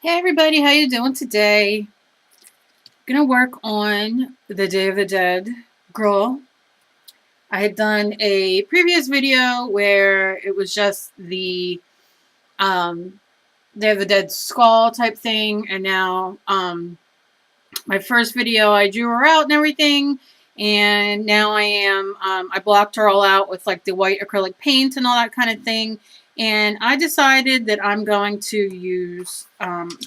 Hey everybody, how you doing today? Gonna work on the Day of the Dead girl. I had done a previous video where it was just the um, Day of the Dead skull type thing, and now my first video I drew her out and everything, and now I blocked her all out with like the white acrylic paint and all that kind of thing. And I decided that I'm going to use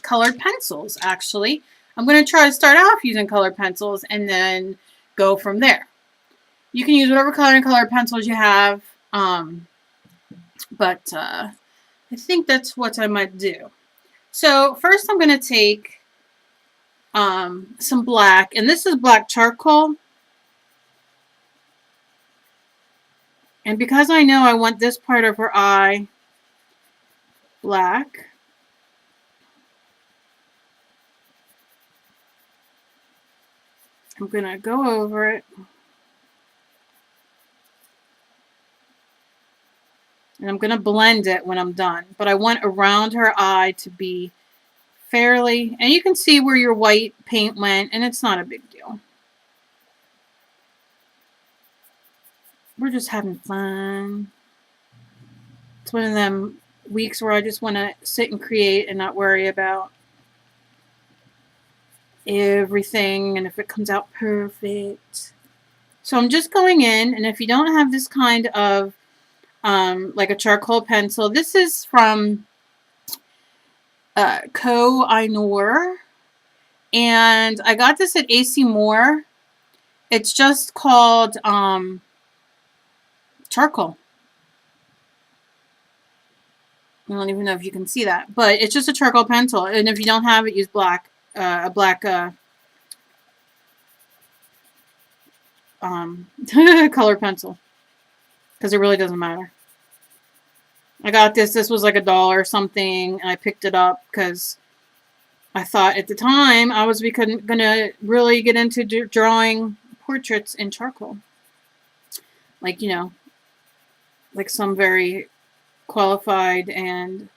colored pencils, actually. I'm going to try to start off using colored pencils and then go from there. You can use whatever colored pencils you have, but I think that's what I might do. So first I'm going to take some black, and this is black charcoal. And because I know I want this part of her eye black, I'm going to go over it. And I'm going to blend it when I'm done. But I want around her eye to be fairly, and you can see where your white paint went, and it's not a big deal. We're just having fun. It's one of them weeks where I just want to sit and create and not worry about everything and if it comes out perfect. So I'm just going in, and if you don't have this kind of like a charcoal pencil, this is from Co-Einor, and I got this at AC Moore. It's just called charcoal. I don't even know if you can see that, but it's just a charcoal pencil. And if you don't have it, use black, a black color pencil, because it really doesn't matter. I got this. This was like $1 or something, and I picked it up because I thought at the time I was gonna really get into drawing portraits in charcoal, like, you know, like some very qualified and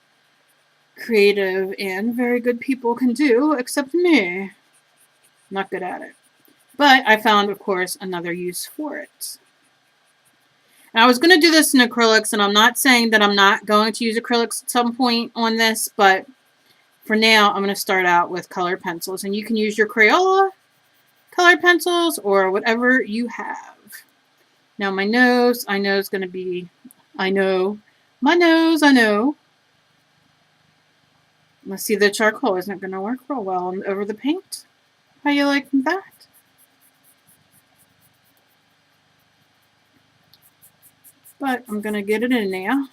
creative and very good people can do, except me. I'm not good at it. But I found, of course, another use for it. And I was going to do this in acrylics, and I'm not saying that I'm not going to use acrylics at some point on this, but for now, I'm going to start out with colored pencils. And you can use your Crayola colored pencils or whatever you have. Now, my nose, I know is going to be, my nose, I know. Let's see, the charcoal isn't going to work real well over the paint. How you like that? But I'm going to get it in there.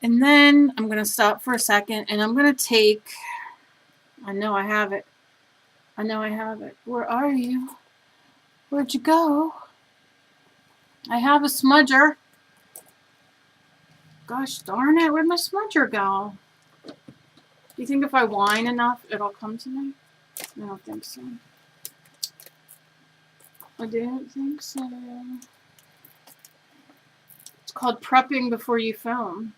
And then I'm going to stop for a second, and I'm going to take, I know I have it. I know I have it. Where are you? Where'd you go? I have a smudger. Gosh darn it, where'd my smudger go? Do you think if I whine enough, it'll come to me? I don't think so. I don't think so. It's called prepping before you film.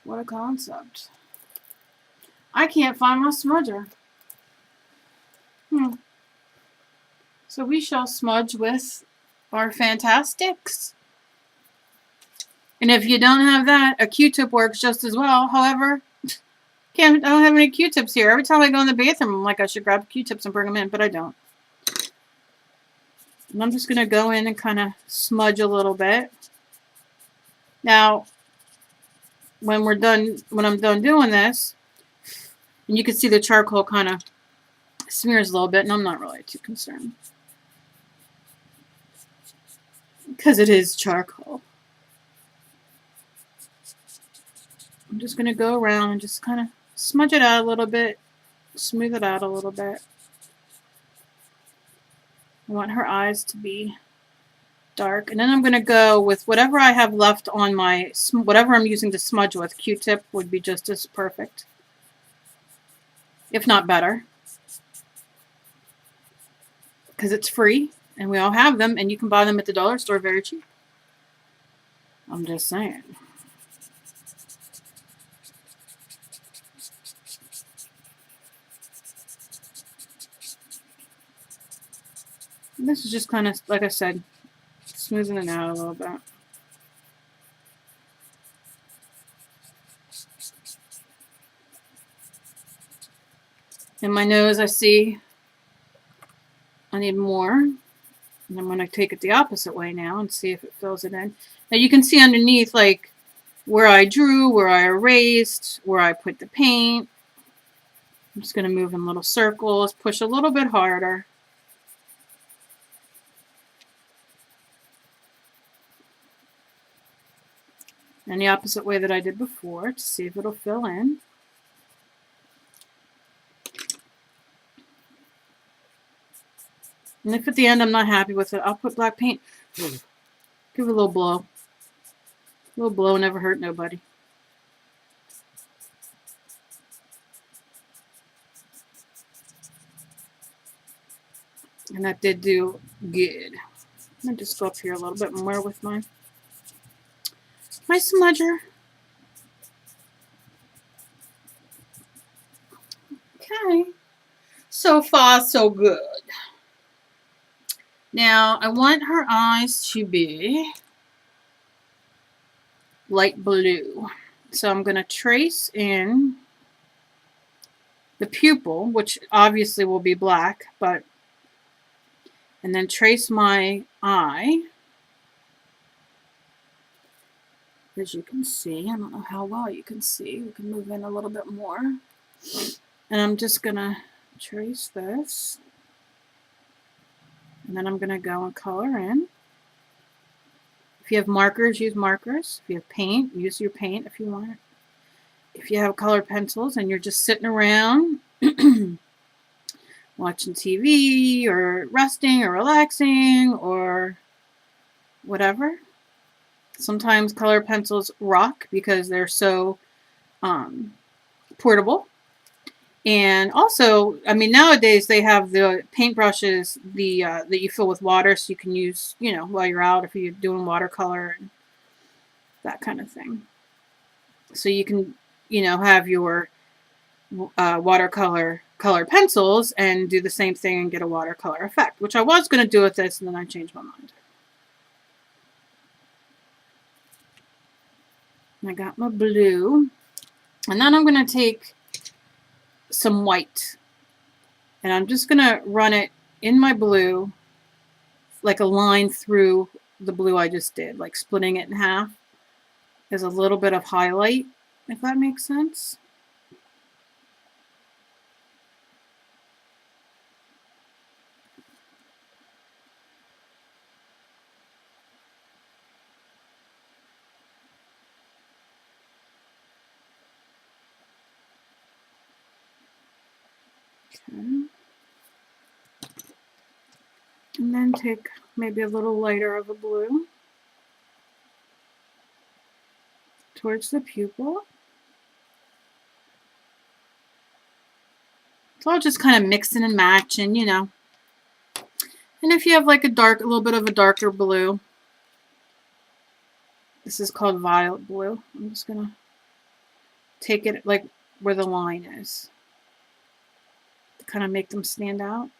What a concept. I can't find my smudger. So we shall smudge with our Fantastics. And if you don't have that, a Q-tip works just as well. However, I don't have any Q-tips here. Every time I go in the bathroom, I'm like, I should grab Q-tips and bring them in, but I don't. And I'm just going to go in and kind of smudge a little bit. Now, when I'm done doing this, and you can see the charcoal kind of smears a little bit, and I'm not really too concerned. Because it is charcoal. I'm just going to go around and just kind of smudge it out a little bit, smooth it out a little bit. I want her eyes to be dark. And then I'm going to go with whatever I have left on my, whatever I'm using to smudge with. Q-tip would be just as perfect, if not better, because it's free and we all have them and you can buy them at the dollar store very cheap. I'm just saying. And this is just kind of, like I said, smoothing it out a little bit. In my nose, I see I need more. And I'm going to take it the opposite way now and see if it fills it in. Now you can see underneath, like, where I drew, where I erased, where I put the paint. I'm just going to move in little circles, push a little bit harder. And the opposite way that I did before to see if it'll fill in. And if at the end I'm not happy with it, I'll put black paint. Give it a little blow. A little blow never hurt nobody. And that did do good. I'm going to just go up here a little bit more with my smudger. Okay. So far, so good. Now, I want her eyes to be light blue. So I'm going to trace in the pupil, which obviously will be black, but, and then trace my eye. As you can see, I don't know how well you can see. We can move in a little bit more. And I'm just going to trace this. And then I'm going to go and color in. If you have markers, use markers. If you have paint, use your paint if you want it. If you have colored pencils and you're just sitting around watching TV or resting or relaxing or whatever, sometimes colored pencils rock because they're so portable. And also, I mean, nowadays they have the paintbrushes that you fill with water, so you can use, you know, while you're out if you're doing watercolor and that kind of thing. So you can, you know, have your watercolor colored pencils and do the same thing and get a watercolor effect, which I was going to do with this, and then I changed my mind. And I got my blue, and then I'm going to take some white, and I'm just going to run it in my blue, like a line through the blue I just did, like splitting it in half. There's a little bit of highlight, if that makes sense. Okay. And then take maybe a little lighter of a blue towards the pupil. It's all just kind of mixing and matching, you know. And if you have like a little bit of a darker blue, this is called violet blue. I'm just going to take it like where the line is to kind of make them stand out.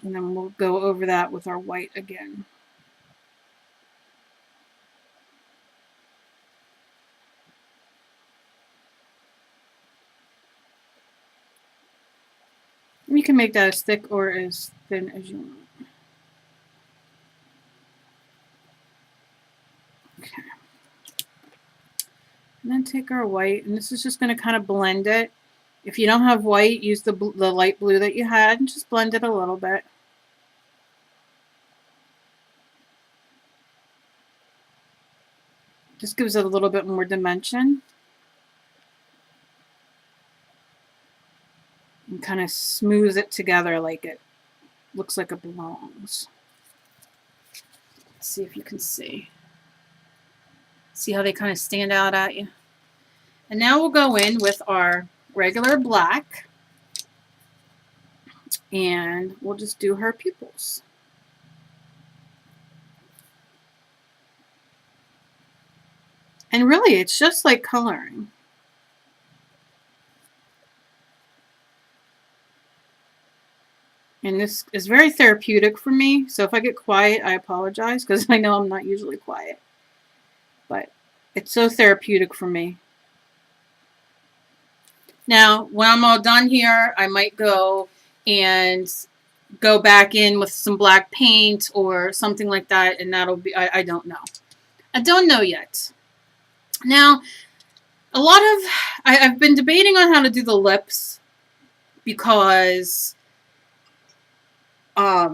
And then we'll go over that with our white again. And you can make that as thick or as thin as you want. Okay. And then take our white, and this is just going to kind of blend it. If you don't have white, use the light blue that you had and just blend it a little bit. Just gives it a little bit more dimension. and kind of smooth it together like it looks like it belongs. Let's see if you can see. See how they kind of stand out at you? And now we'll go in with our regular black, and we'll just do her pupils. And really, it's just like coloring. And this is very therapeutic for me. So if I get quiet, I apologize, because I know I'm not usually quiet. But it's so therapeutic for me. Now, when I'm all done here, I might go and go back in with some black paint or something like that. And that'll be, I don't know. I don't know yet. Now, I've been debating on how to do the lips, because I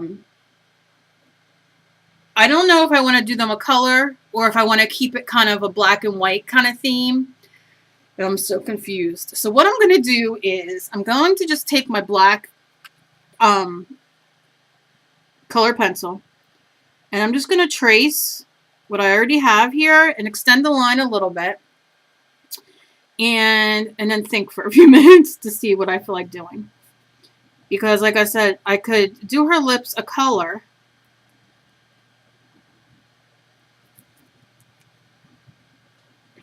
don't know if I want to do them a color or if I want to keep it kind of a black and white kind of theme. I'm so confused. So what I'm going to do is I'm going to just take my black color pencil, and I'm just going to trace what I already have here and extend the line a little bit, and then think for a few minutes to see what I feel like doing. Because like I said, I could do her lips a color,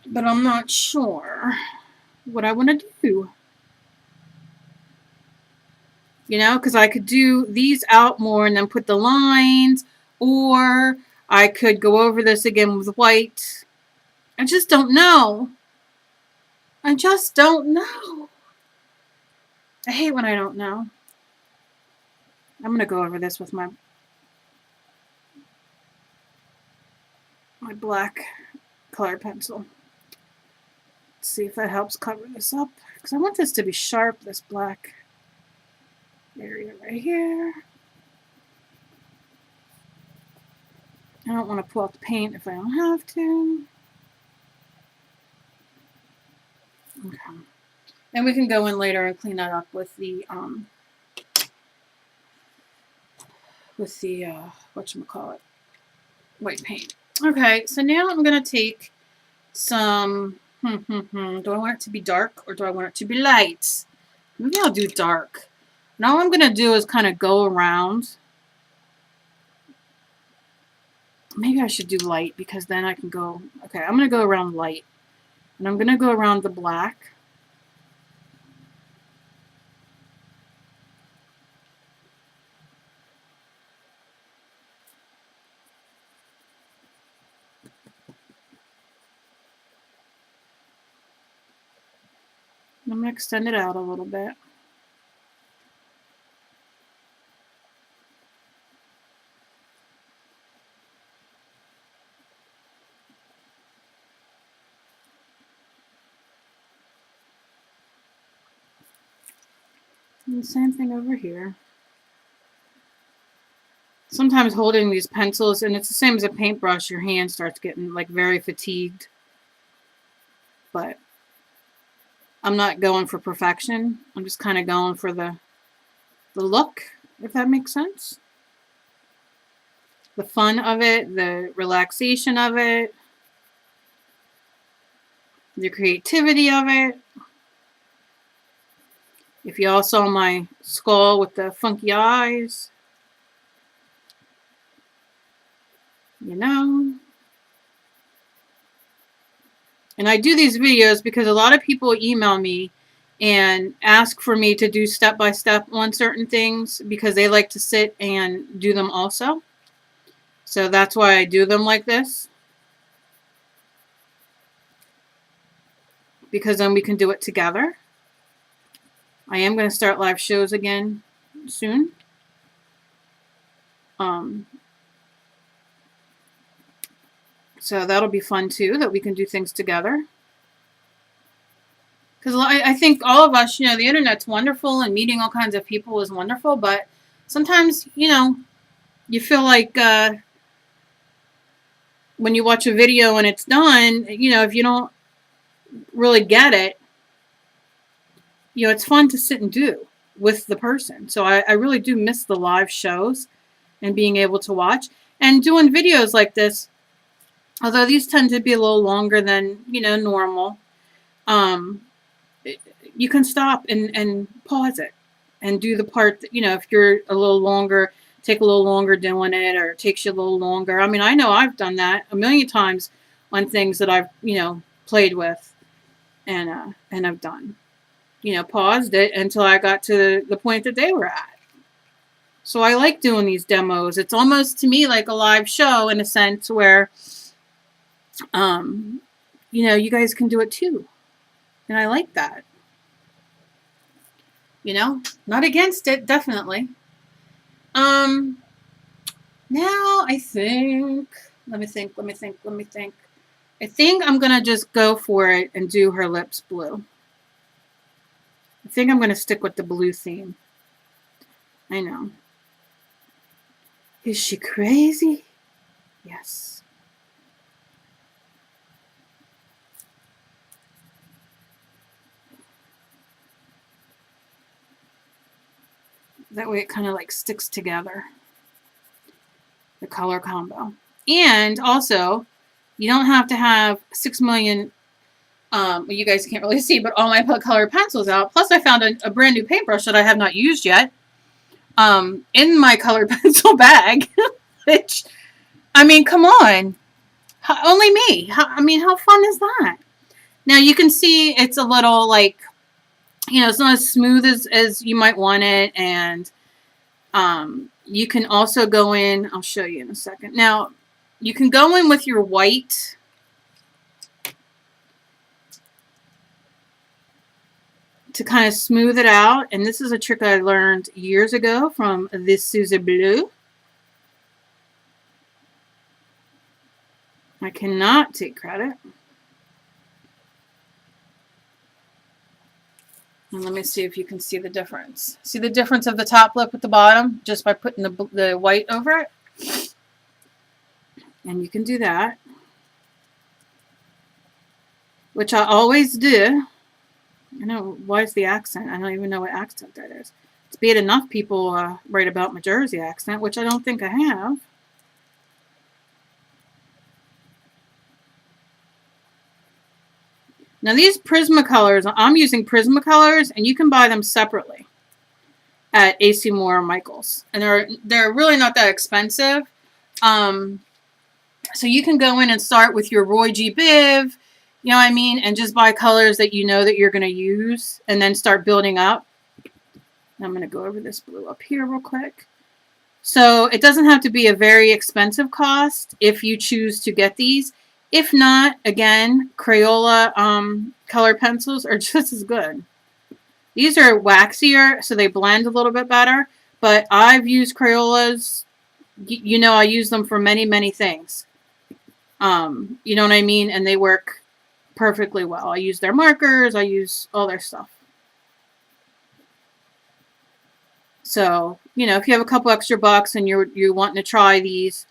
but I'm not sure what I want to do. You know, because I could do these out more and then put the lines, or I could go over this again with white. I just don't know. I just don't know. I hate when I don't know. I'm going to go over this with my black color pencil. Let's see if that helps cover this up, because I want this to be sharp, this black area right here. I don't want to pull out the paint if I don't have to. Okay. And we can go in later and clean that up with the whatchamacallit, white paint. Okay, so now I'm gonna take some do I want it to be dark or do I want it to be light? Maybe I'll do dark. And all I'm gonna do is kind of go around. Maybe I should do light, because then I can go, okay, I'm gonna go around light. And I'm gonna go around the black. I'm going to extend it out a little bit. And the same thing over here. Sometimes holding these pencils, and it's the same as a paintbrush, your hand starts getting like very fatigued. But I'm not going for perfection. I'm just kind of going for the look, if that makes sense. The fun of it, the relaxation of it, the creativity of it. If you all saw my skull with the funky eyes, you know. And I do these videos because a lot of people email me and ask for me to do step-by-step on certain things, because they like to sit and do them also. So that's why I do them like this. Because then we can do it together. I am going to start live shows again soon. So that'll be fun too, that we can do things together. Because I think all of us, you know, the internet's wonderful and meeting all kinds of people is wonderful, but sometimes, you know, you feel like when you watch a video and it's done, you know, if you don't really get it, you know, it's fun to sit and do. with the person. So I really do miss the live shows and being able to watch. And doing videos like this, although these tend to be a little longer than, you know, normal, you can stop and pause it and do the part that, you know, if you're a little longer, take a little longer doing it, or it takes you a little longer. I mean, I know I've done that a million times on things that I've, you know, played with and I've done, you know, paused it until I got to the point that they were at. So I like doing these demos. It's almost to me like a live show in a sense where, you know, you guys can do it too. And I like that. You know, not against it, definitely. Now I think, let me think. I think I'm going to just go for it and do her lips blue. I think I'm going to stick with the blue theme. I know. Is she crazy? Yes. That way it kind of like sticks together. The color combo. And also, you don't have to have 6 million, well, you guys can't really see, but all my colored pencils out. Plus, I found a brand new paintbrush that I have not used yet in my colored pencil bag. Which, I mean, come on. Only me. I mean, how fun is that? Now, you can see it's a little, like, you know, it's not as smooth as you might want it. And you can also go in, I'll show you in a second. Now, you can go in with your white to kind of smooth it out. And this is a trick I learned years ago from this Suzy Blue. I cannot take credit. And let me see if you can see the difference. See the difference of the top lip with the bottom just by putting the white over it? And you can do that, which I always do. I know, why is the accent? I don't even know what accent that is. It's bad enough people write about my Jersey accent, which I don't think I have. Now these Prismacolors, I'm using Prismacolors, and you can buy them separately at AC Moore or Michaels. And they're really not that expensive. So you can go in and start with your Roy G. Biv, you know what I mean, and just buy colors that you know that you're going to use, and then start building up. I'm going to go over this blue up here real quick. So it doesn't have to be a very expensive cost if you choose to get these. If not, again, Crayola color pencils are just as good. These are waxier, so they blend a little bit better. But I've used Crayolas. You know, I use them for many, many things. You know what I mean? And they work perfectly well. I use their markers. I use all their stuff. So, you know, if you have a couple extra bucks and you're wanting to try these,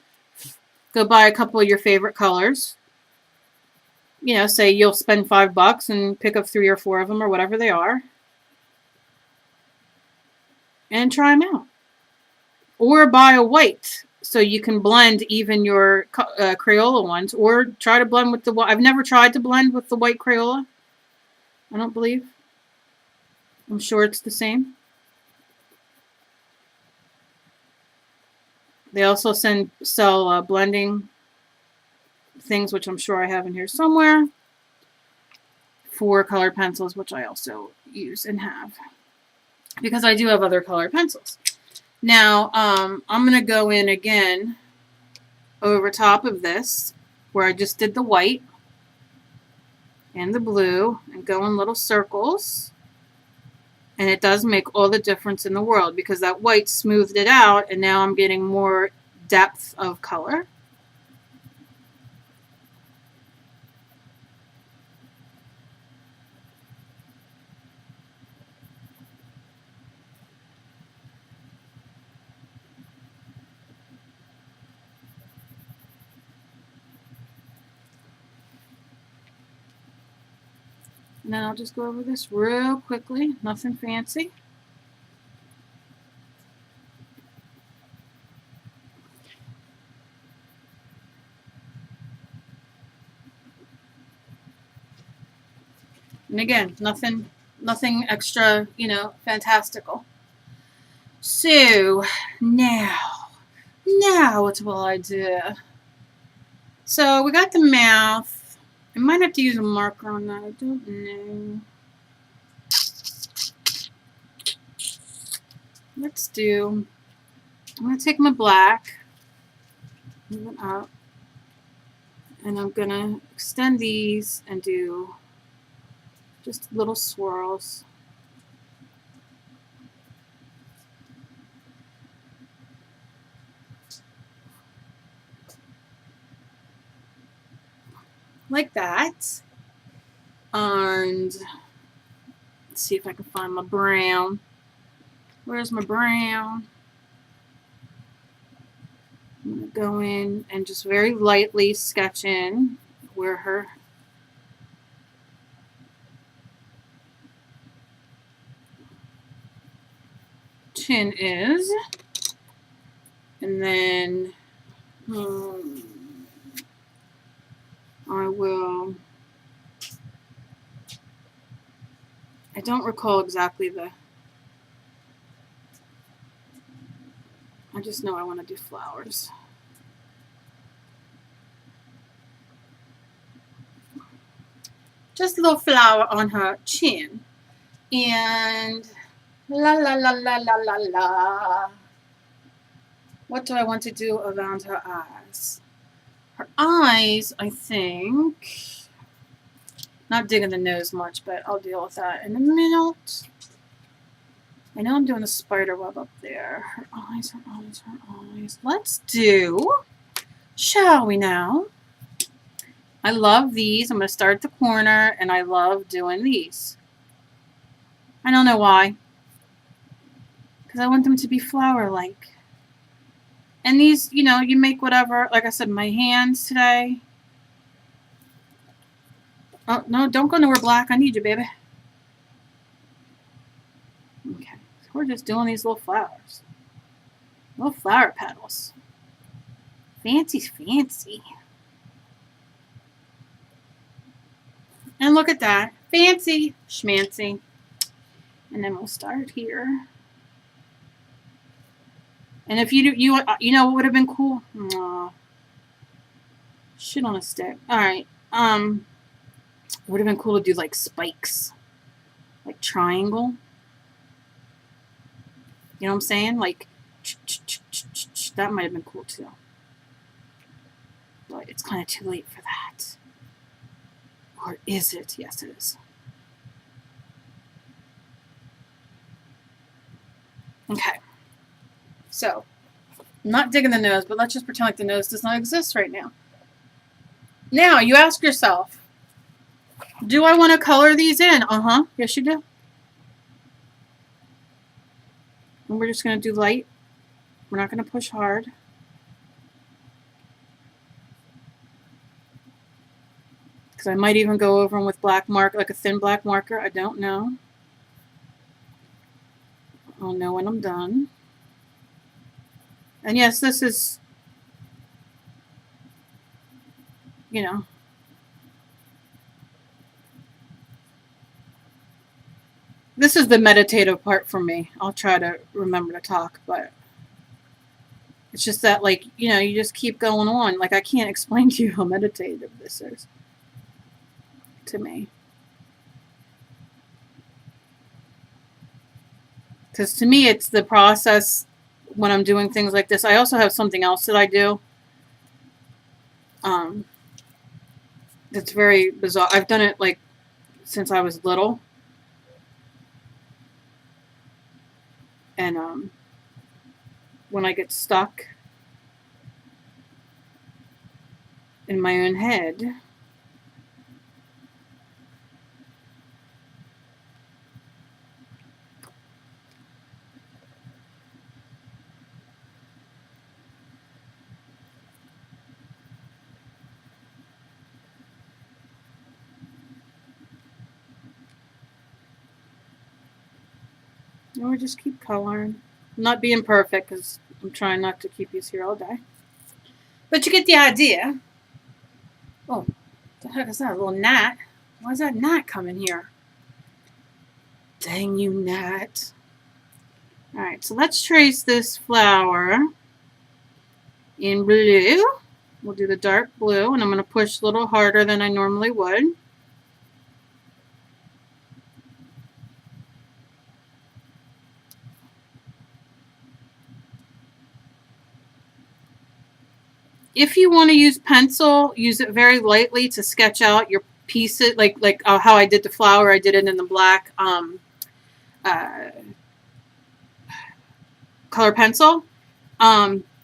go buy a couple of your favorite colors. You know, say you'll spend $5 and pick up 3 or 4 of them or whatever they are. And try them out. Or buy a white so you can blend even your Crayola ones. Or try to blend with the white. I've never tried to blend with the white Crayola. I don't believe. I'm sure it's the same. They also sell blending things, which I'm sure I have in here somewhere, for colored pencils, which I also use and have, because I do have other colored pencils. Now, I'm going to go in again over top of this, where I just did the white and the blue, and go in little circles. And it does make all the difference in the world, because that white smoothed it out, and now I'm getting more depth of color. And then I'll just go over this real quickly, nothing fancy. And again, nothing extra, you know, fantastical. So, now what will I do? So, we got the mouth. I might have to use a marker on that. I don't know. Let's do, I'm going to take my black, move it up, and I'm going to extend these and do just little swirls. Like that. And let's see if I can find my brown. Where's my brown? I'm going to go in and just very lightly sketch in where her chin is. And then I don't recall exactly I just know I want to do flowers. Just a little flower on her chin. And la la la la la la la. What do I want to do around her eyes? Her eyes, I think. Not digging the nose much, but I'll deal with that in a minute. I know I'm doing a spider web up there. Her eyes, her eyes, her eyes. Let's do, shall we now? I love these. I'm going to start at the corner, and I love doing these. I don't know why. Because I want them to be flower-like. And these, you know, you make whatever. Like I said, my hands today. Oh, no, don't go nowhere, black. I need you, baby. Okay. So we're just doing these little flowers. Little flower petals. Fancy, fancy. And look at that. Fancy, schmancy. And then we'll start here. And if you know what would have been cool? Aww. Shit on a stick. Alright. Would have been cool to do like spikes. Like triangle. You know what I'm saying? Like, that might have been cool too. But it's kind of too late for that. Or is it? Yes, it is. Okay. So, I'm not digging the nose, but let's just pretend like the nose does not exist right now. Now, you ask yourself, do I want to color these in? Uh-huh. Yes, you do. And we're just going to do light. We're not going to push hard. Because I might even go over them with black marker, like a thin black marker. I don't know. I'll know when I'm done. And yes, this is, you know, this is the meditative part for me. I'll try to remember to talk, but it's just that, like, you know, you just keep going on. Like, I can't explain to you how meditative this is to me. Because to me, it's the process when I'm doing things like this. I also have something else that I do. That's very bizarre. I've done it, like, since I was little. And when I get stuck in my own head, or just keep coloring. I'm not being perfect because I'm trying not to keep you here all day. But you get the idea. Oh, what the heck is that? A little gnat? Why is that gnat coming here? Dang you, Nat. Alright, so let's trace this flower in blue. We'll do the dark blue, and I'm going to push a little harder than I normally would. If you want to use pencil, use it very lightly to sketch out your pieces, like how I did the flower. I did it in the black color pencil.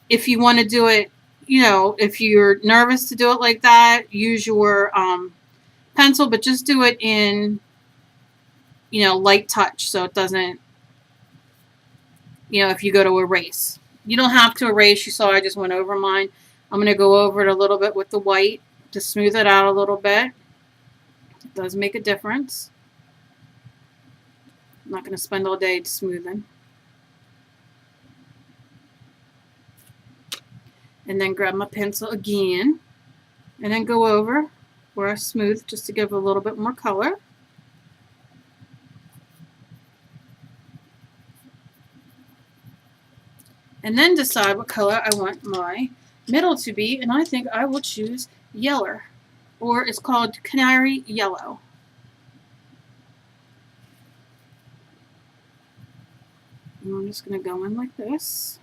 If you want to do it, you know, if you're nervous to do it like that, use your pencil, but just do it in, you know, light touch so it doesn't, you know, if you go to erase. You don't have to erase. You saw I just went over mine. I'm going to go over it a little bit with the white to smooth it out a little bit. It does make a difference. I'm not going to spend all day smoothing. And then grab my pencil again. And then go over where I smooth just to give a little bit more color. And then decide what color I want my middle to be, and I think I will choose yeller, or it's called canary yellow. And I'm just going to go in like this.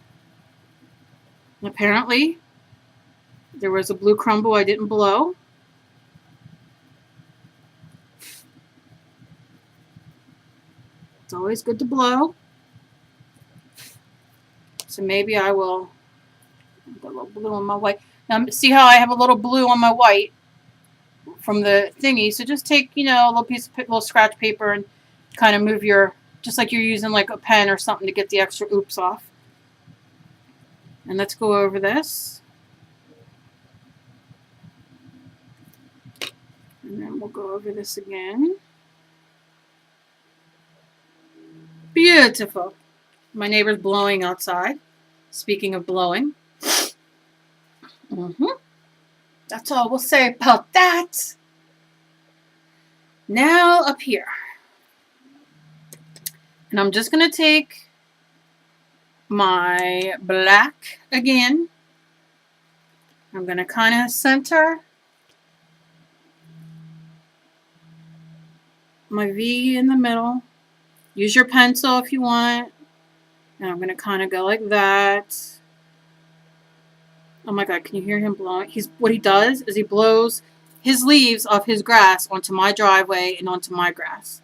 And apparently, there was a blue crumble I didn't blow. It's always good to blow. So maybe I will put a little blue on my white. Now, see how I have a little blue on my white from the thingy? So just take, you know, a little piece of little scratch paper and kind of move your, just like you're using like a pen or something to get the extra oops off. And let's go over this. And then we'll go over this again. Beautiful. My neighbor's blowing outside. Speaking of blowing. That's all we'll say about that. Now up here. And I'm just going to take my black again. I'm going to kind of center my V in the middle. Use your pencil if you want. And I'm going to kind of go like that. Oh my God, can you hear him blowing? What he does is he blows his leaves off his grass onto my driveway and onto my grass.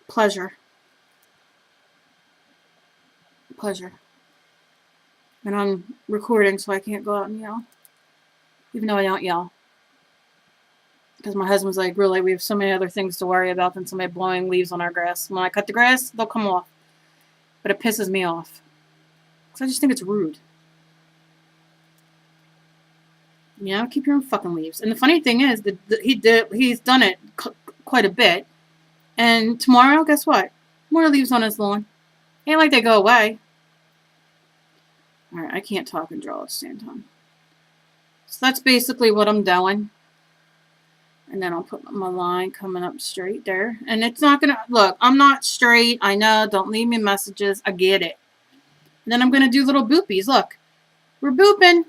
Pleasure. Pleasure. And I'm recording, so I can't go out and yell. Even though I don't yell. Because my husband's like, really, we have so many other things to worry about than somebody blowing leaves on our grass. When I cut the grass, they'll come off. But it pisses me off. Because I just think it's rude. You know, keep your own fucking leaves. And the funny thing is that he's done it quite a bit. And tomorrow, guess what? More leaves on his lawn. Ain't like they go away. Alright, I can't talk and draw at the same time. So that's basically what I'm doing. And then I'll put my line coming up straight there. And it's not going to... Look, I'm not straight. I know. Don't leave me messages. I get it. And then I'm going to do little boopies. Look. We're booping.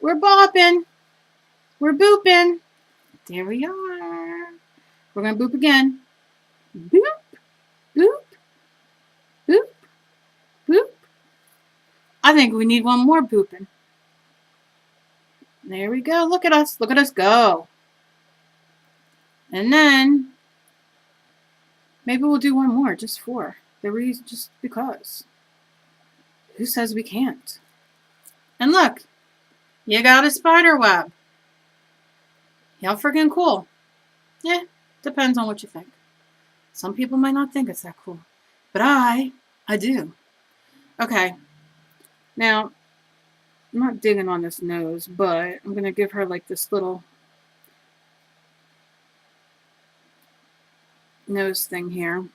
We're bopping. We're booping. There we are. We're going to boop again. Boop. Boop. Boop. Boop. I think we need one more booping. There we go. Look at us. Look at us go. And then maybe we'll do one more, just for the reason, just because. Who says we can't? And look, you got a spider web. How freaking cool. Yeah, depends on what you think. Some people might not think it's that cool, but I do. Okay, now I'm not digging on this nose, but I'm gonna give her like this little nose thing here.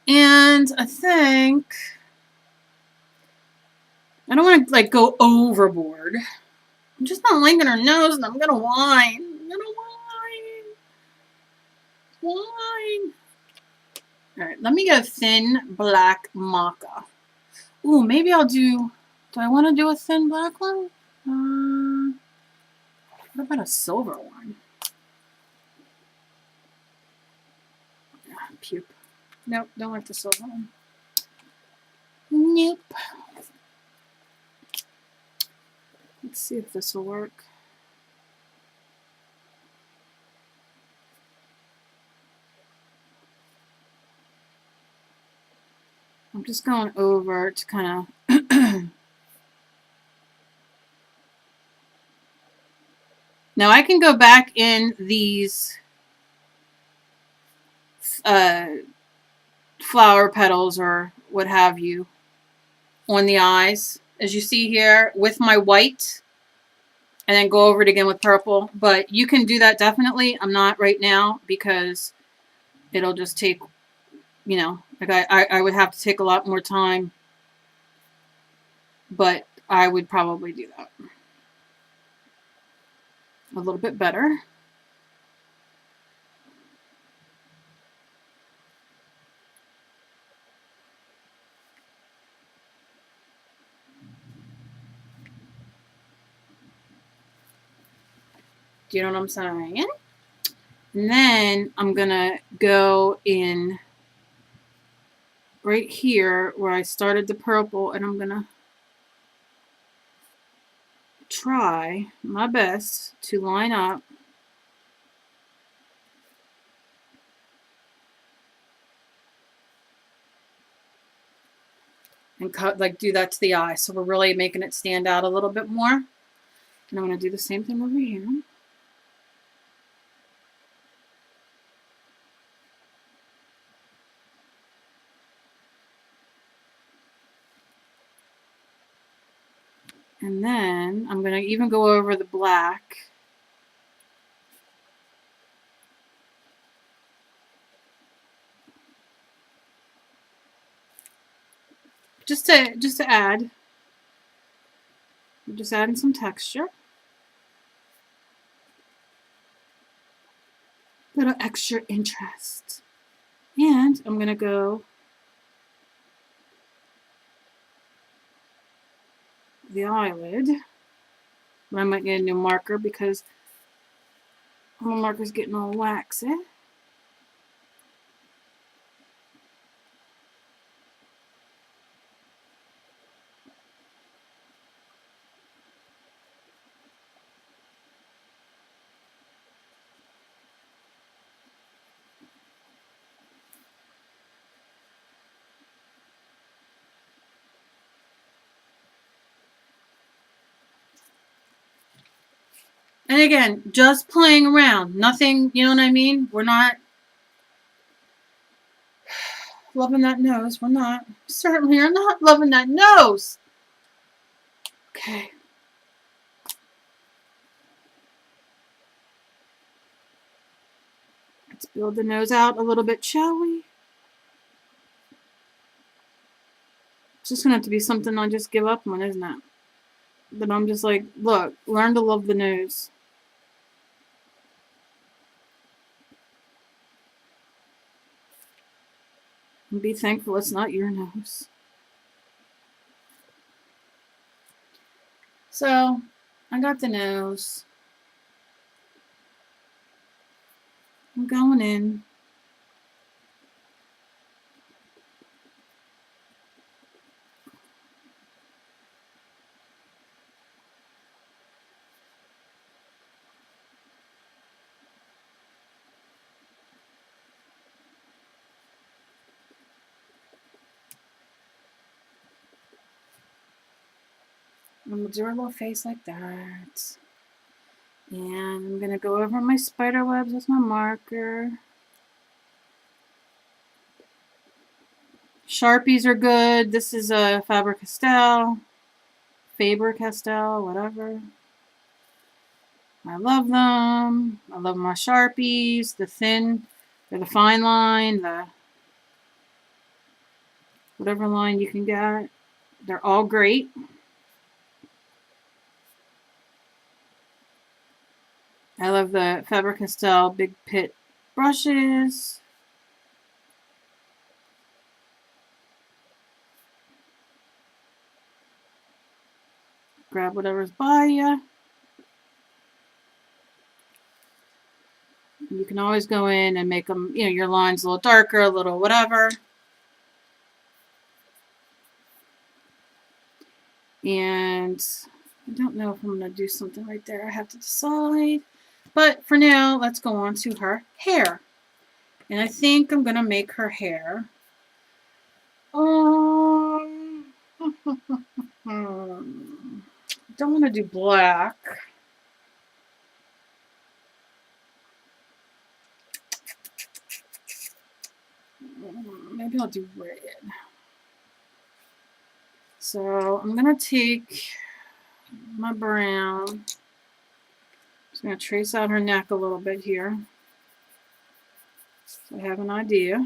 And I think I don't want to like go overboard. I'm just not liking her nose, and I'm gonna whine. I'm gonna whine. Whine. All right, let me get a thin black maca. Ooh, maybe I'll do I want to do a thin black one? What about a silver one? Puke. Nope, don't like the silver one. Nope. Let's see if this will work. I'm just going over to kind of... Now I can go back in these flower petals or what have you on the eyes, as you see here, with my white, and then go over it again with purple. But you can do that definitely. I'm not right now because it'll just take, you know, like I would have to take a lot more time, but I would probably do that a little bit better. Do you know what I'm saying? And then I'm going to go in right here where I started the purple, and I'm going to try my best to line up and cut, like, do that to the eye. So we're really making it stand out a little bit more. And I'm going to do the same thing over here. And then I'm going to even go over the black. Just to add. I'm just adding some texture. A little extra interest. And I'm going to go the eyelid. I might need a new marker because my marker's getting all waxy. And again, just playing around. Nothing, you know what I mean? We're not loving that nose. We're not. Certainly are not loving that nose. Okay. Let's build the nose out a little bit, shall we? It's just going to have to be something I just give up on, isn't it? But I'm just like, look, learn to love the nose. And be thankful it's not your nose. So, I got the nose. I'm going in. I'm going to do a little face like that. And I'm going to go over my spider webs with my marker. Sharpies are good. This is a Faber-Castell, whatever. I love them. I love my Sharpies, the thin, or the fine line, the whatever line you can get. They're all great. I love the Faber-Castell Big Pit brushes. grab whatever's by you. You can always go in and make them, you know, your lines a little darker, a little whatever. And I don't know if I'm going to do something right there. I have to decide. But for now, let's go on to her hair. And I think I'm going to make her hair. Don't want to do black. Maybe I'll do red. So I'm going to take my brown. Just going to trace out her neck a little bit here. So I have an idea.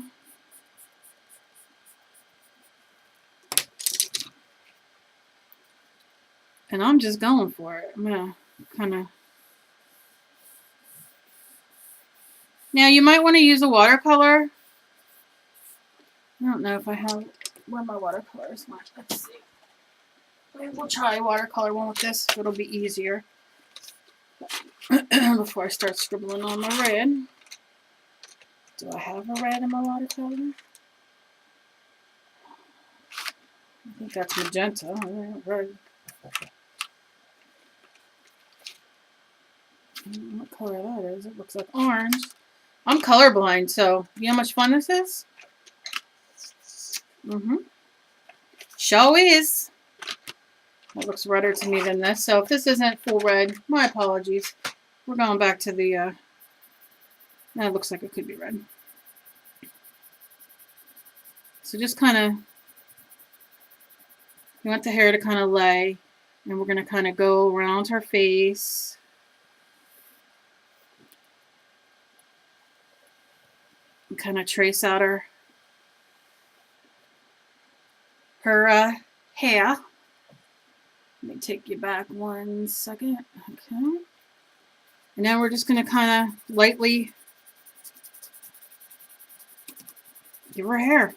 And I'm just going for it. I'm going to kind of... Now you might want to use a watercolor. I don't know if I have where my watercolors went. Let's see. We'll try a watercolor one with this. It'll be easier. Before I start scribbling on my red. Do I have a red in my watercolor? I think that's magenta. Red. What color that is? It looks like orange. I'm colorblind, so you know how much fun this is? Show is. That looks redder to me than this. So if this isn't full red, my apologies. We're going back to the, that looks like it could be red. So just kind of, you want the hair to kind of lay, and we're going to kind of go around her face. And kind of trace out her hair. Let me take you back 1 second. Okay. And now we're just going to kind of lightly give her hair.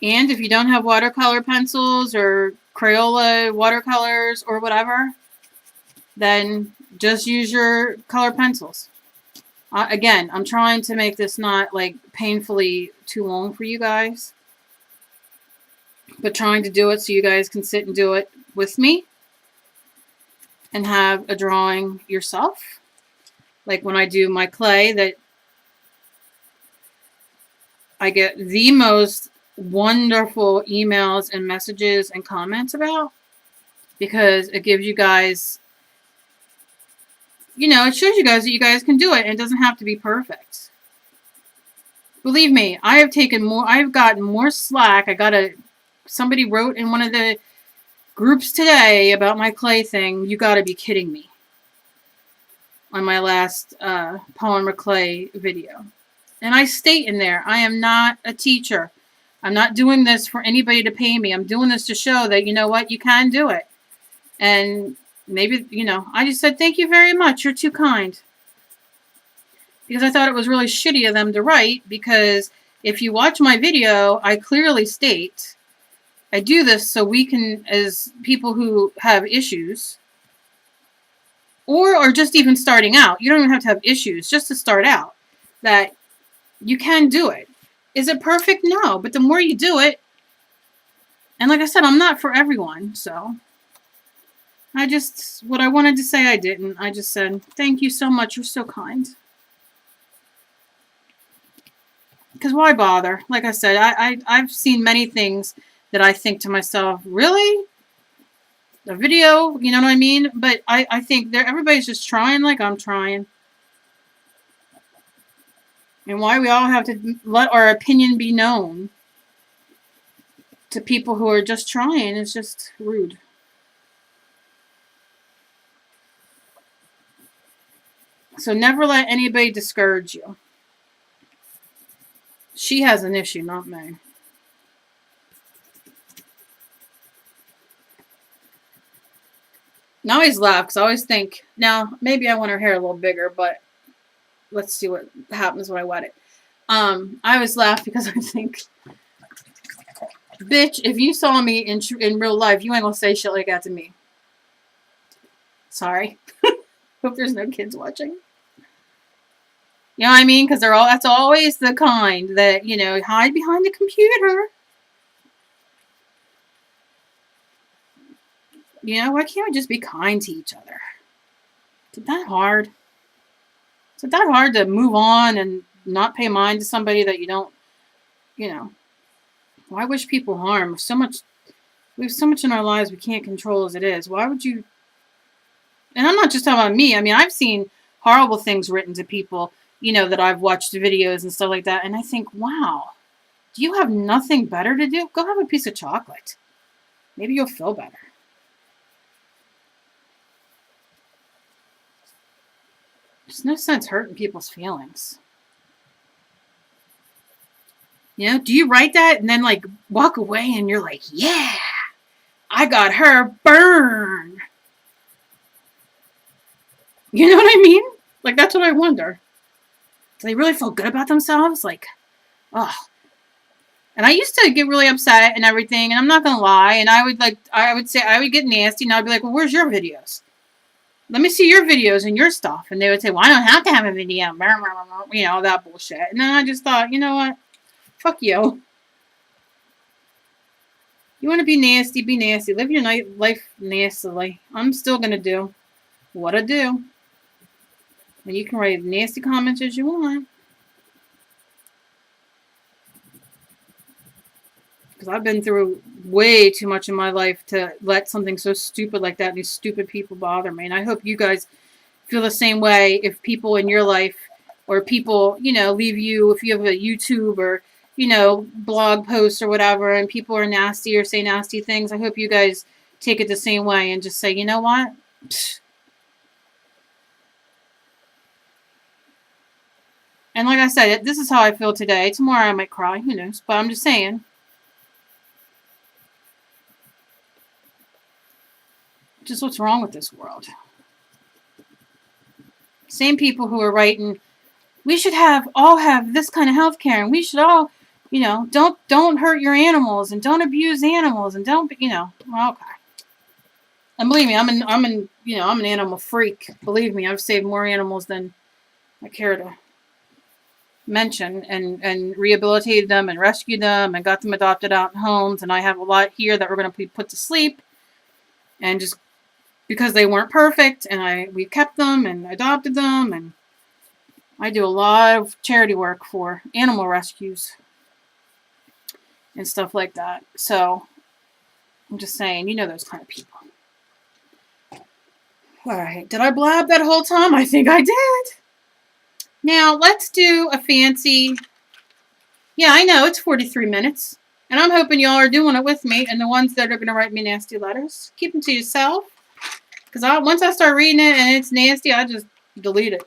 And if you don't have watercolor pencils or Crayola watercolors or whatever, then just use your color pencils. Again, I'm trying to make this not like painfully too long for you guys, but trying to do it so you guys can sit and do it with me and have a drawing yourself. Like when I do my clay, that I get the most wonderful emails and messages and comments about, because it gives you guys, you know, it shows you guys that you guys can do it, and it doesn't have to be perfect. Believe me, I have taken more, I've gotten more slack. Somebody wrote in one of the groups today about my clay thing. You gotta be kidding me. On my last polymer clay video. And I state in there, I am not a teacher. I'm not doing this for anybody to pay me. I'm doing this to show that, you know what, you can do it. And maybe, you know, I just said, thank you very much. You're too kind. Because I thought it was really shitty of them to write, because if you watch my video, I clearly state, I do this so we can, as people who have issues, or are just even starting out, you don't even have to have issues, just to start out, that you can do it. Is it perfect? No. But the more you do it, and like I said, I'm not for everyone, so what I wanted to say I didn't. I just said, thank you so much, you're so kind. Because why bother? Like I said, I've seen many things that I think to myself, really? A video? You know what I mean? But I think everybody's just trying like I'm trying. And why we all have to let our opinion be known to people who are just trying is just rude. So never let anybody discourage you. She has an issue, not me. And I always laugh because I always think, now maybe I want her hair a little bigger, but let's see what happens when I wet it. I always laugh because I think Bitch, if you saw me in real life, you ain't gonna say shit like that to me. Sorry. Hope there's no kids watching. You know what I mean? Because that's always the kind that, you know, hide behind the computer. You know, why can't we just be kind to each other? Is it that hard? Is it that hard to move on and not pay mind to somebody that you don't, you know? Why wish people harm? We have so much in our lives we can't control as it is. Why would you? And I'm not just talking about me. I mean, I've seen horrible things written to people, you know, that I've watched videos and stuff like that. And I think, wow, do you have nothing better to do? Go have a piece of chocolate. Maybe you'll feel better. There's no sense hurting people's feelings. You know, do you write that and then like walk away and you're like, yeah, I got her, burn. You know what I mean? Like, that's what I wonder. Do they really feel good about themselves? Like, oh. And I used to get really upset and everything, and I'm not gonna lie, and I would get nasty, and I'd be like, well, where's your videos? Let me see your videos and your stuff. And they would say, well, I don't have to have a video. You know, that bullshit. And then I just thought, you know what? Fuck you. You want to be nasty, be nasty. Live your life nastily. I'm still going to do what I do. And you can write nasty comments as you want. Because I've been through way too much in my life to let something so stupid like that and these stupid people bother me. And I hope you guys feel the same way if people in your life or people, you know, leave you, if you have a YouTube or, you know, blog posts or whatever, and people are nasty or say nasty things. I hope you guys take it the same way and just say, you know what? Pfft. And like I said, this is how I feel today. Tomorrow I might cry. Who knows? But I'm just saying. Just what's wrong with this world. Same people who are writing, we should all have this kind of health care, and we should all, you know, don't hurt your animals and don't abuse animals and don't, you know, well, okay. And believe me, I'm an animal freak. Believe me, I've saved more animals than I care to mention, and rehabilitated them and rescued them and got them adopted out in homes. And I have a lot here that we're going to be put to sleep, and just because they weren't perfect, and we kept them and adopted them, and I do a lot of charity work for animal rescues and stuff like that. So I'm just saying, you know, those kind of people. All right, did I blab that whole time? I think I did. Now, let's do a fancy... Yeah, I know, it's 43 minutes. And I'm hoping y'all are doing it with me, and the ones that are going to write me nasty letters, keep them to yourself. Because once I start reading it and it's nasty, I just delete it.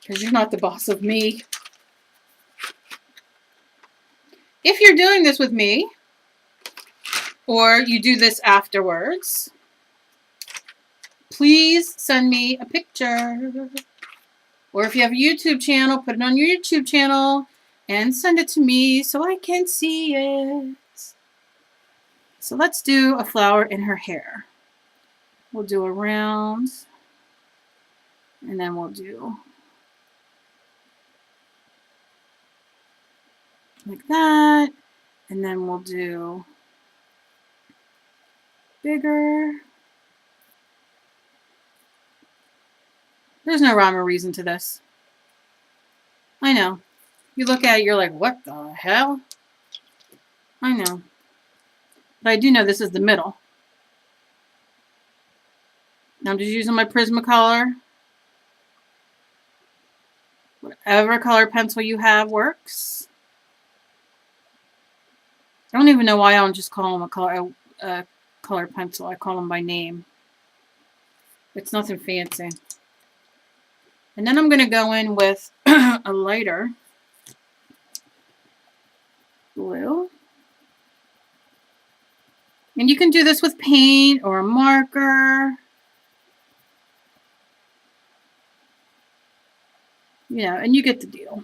Because you're not the boss of me. If you're doing this with me, or you do this afterwards, please send me a picture. Or if you have a YouTube channel, put it on your YouTube channel and send it to me so I can see it. So let's do a flower in her hair. We'll do a round, and then we'll do like that, and then we'll do bigger. There's no rhyme or reason to this. I know. You look at it, you're like, what the hell? I know. But I do know this is the middle. Now I'm just using my Prismacolor. Whatever color pencil you have works. I don't even know why I don't just call them a color pencil. I call them by name. It's nothing fancy. And then I'm going to go in with a lighter blue. And you can do this with paint or a marker. You know, and you get the deal.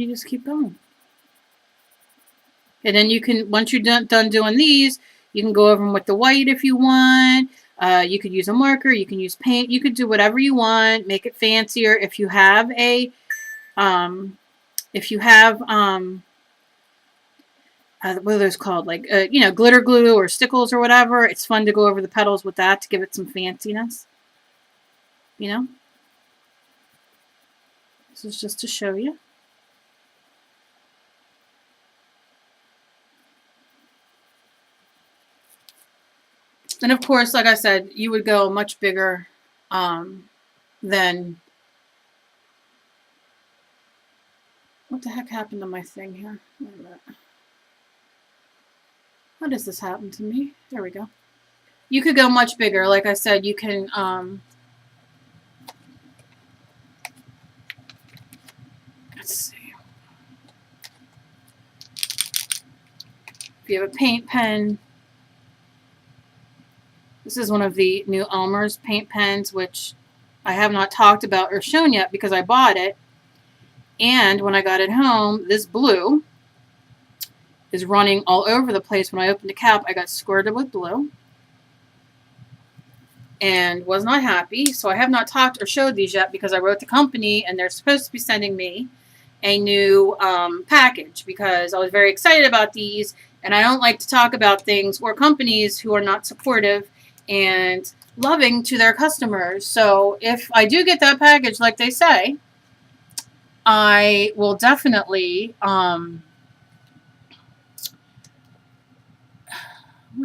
then you just keep going. And then you can, once you're done doing these, you can go over them with the white if you want. You could use a marker. You can use paint. You could do whatever you want. Make it fancier. If you have a, what are those called? Like, you know, glitter glue or stickles or whatever. It's fun to go over the petals with that to give it some fanciness. You know? This is just to show you. And of course, like I said, you would go much bigger than... What the heck happened to my thing here? Wait a minute. How does this happen to me? There we go. You could go much bigger. Like I said, you can... let's see. If you have a paint pen... This is one of the new Elmer's paint pens, which I have not talked about or shown yet because I bought it. And when I got it home, this blue is running all over the place. When I opened the cap, I got squirted with blue and was not happy. So I have not talked or showed these yet because I wrote the company and they're supposed to be sending me a new package because I was very excited about these. And I don't like to talk about things or companies who are not supportive and loving to their customers. So if I do get that package like they say, I will definitely where's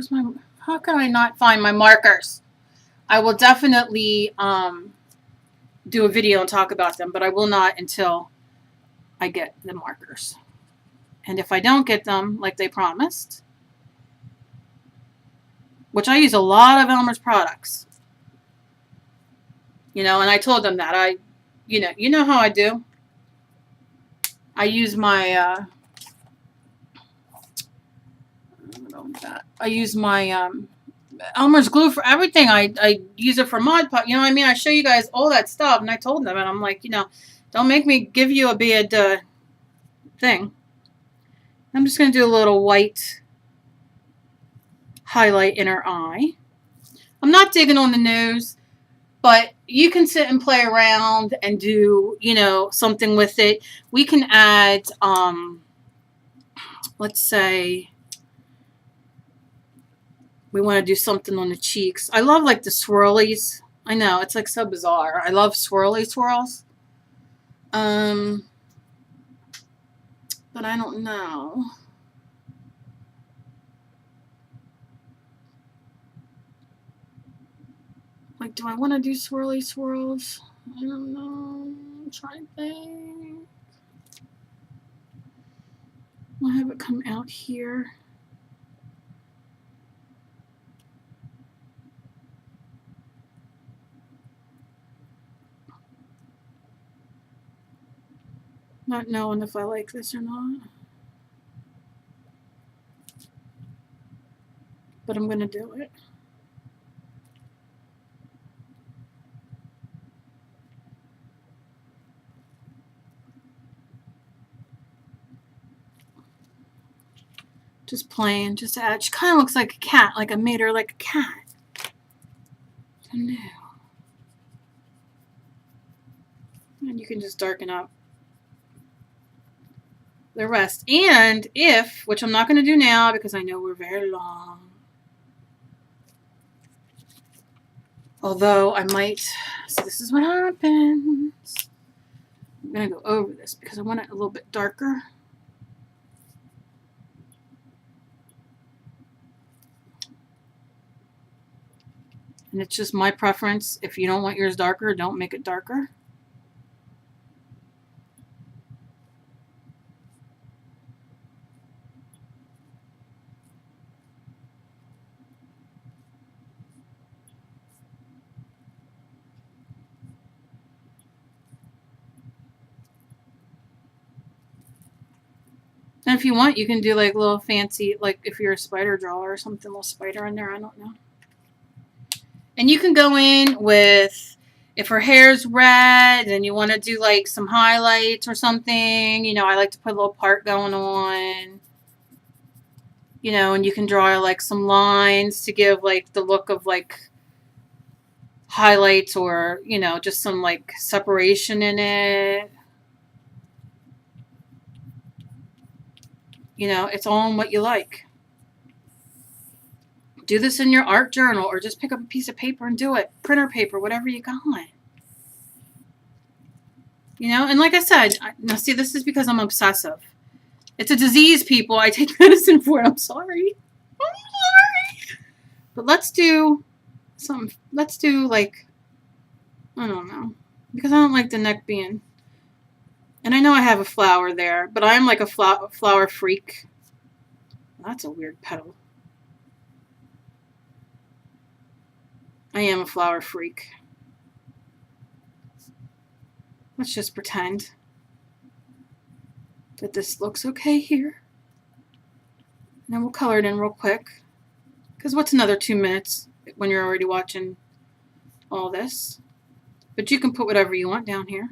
my, how can I not find my markers? I will definitely do a video and talk about them, but I will not until I get the markers. And if I don't get them like they promised, which I use a lot of Elmer's products, you know, and I told them that you know how I do. I use my Elmer's glue for everything. I use it for Mod Podge. You know what I mean? I show you guys all that stuff, and I told them, and I'm like, you know, don't make me give you a bad thing. I'm just going to do a little white highlight in her eye. I'm not digging on the nose, but you can sit and play around and do, you know, something with it. We can add, let's say, we want to do something on the cheeks. I love, like, the swirlies. I know, it's, like, so bizarre. I love swirly swirls. But I don't know. Like, do I want to do swirly swirls? I don't know. I'm trying to think. I'll have it come out here. Not knowing if I like this or not. But I'm going to do it. Just playing, just to add. She kind of looks like a cat, like I made her like a cat. I know. And you can just darken up the rest. And if, which I'm not going to do now because I know we're very long. Although I might, so this is what happens. I'm going to go over this because I want it a little bit darker. And it's just my preference. If you don't want yours darker, don't make it darker. And if you want, you can do like little fancy, like if you're a spider drawer or something, little spider in there, I don't know. And you can go in with if her hair's red and you want to do like some highlights or something, you know, I like to put a little part going on, you know, and you can draw like some lines to give like the look of like highlights or, you know, just some like separation in it. You know, it's all in what you like. Do this in your art journal or just pick up a piece of paper and do it. Printer paper, whatever you got. You know, and like I said, now see, this is because I'm obsessive. It's a disease, people. I take medicine for it. I'm sorry. I'm sorry. But let's do something. Let's do like, I don't know. Because I don't like the neck being. And I know I have a flower there, but I'm like a flower freak. That's a weird petal. I am a flower freak. Let's just pretend that this looks okay here. And then we'll color it in real quick. Because what's another 2 minutes when you're already watching all this? But you can put whatever you want down here.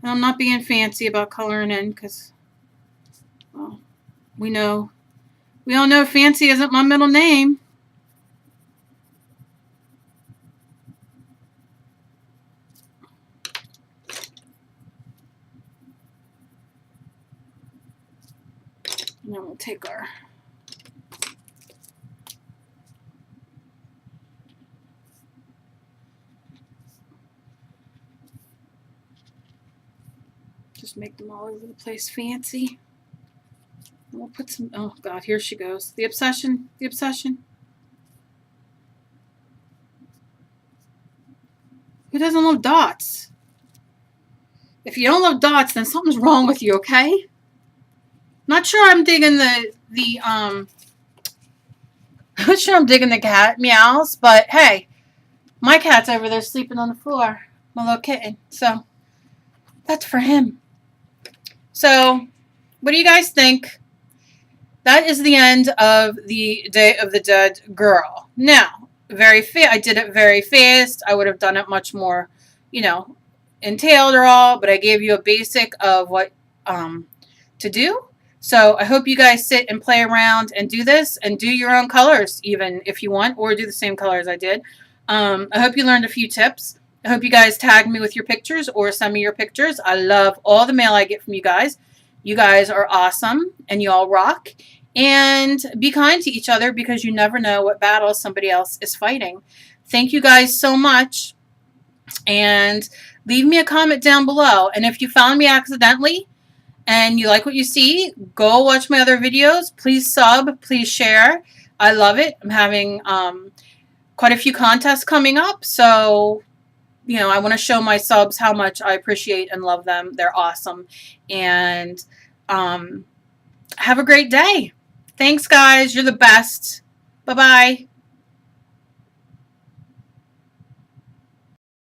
And I'm not being fancy about coloring in because, well, we all know fancy isn't my middle name. And then we'll take our just make them all over the place fancy. And we'll put some, oh God, here she goes. The obsession, the obsession. Who doesn't love dots? If you don't love dots, then something's wrong with you, okay? Not sure I'm digging not sure I'm digging the cat meows, but hey, my cat's over there sleeping on the floor, my little kitten. So that's for him. So what do you guys think? That is the end of the Day of the Dead girl. Now, I did it very fast. I would have done it much more, you know, entailed or all, but I gave you a basic of what to do. So I hope you guys sit and play around and do this and do your own colors even if you want, or do the same colors I did. I hope you learned a few tips. I hope you guys tag me with your pictures or send me your pictures. I love all the mail I get from you guys. You guys are awesome and you all rock. And be kind to each other because you never know what battle somebody else is fighting. Thank you guys so much. And leave me a comment down below. And if you found me accidentally, and you like what you see, go watch my other videos. Please sub, please share. I love it. I'm having quite a few contests coming up. So, you know, I want to show my subs how much I appreciate and love them. They're awesome. And have a great day. Thanks, guys. You're the best. Bye-bye.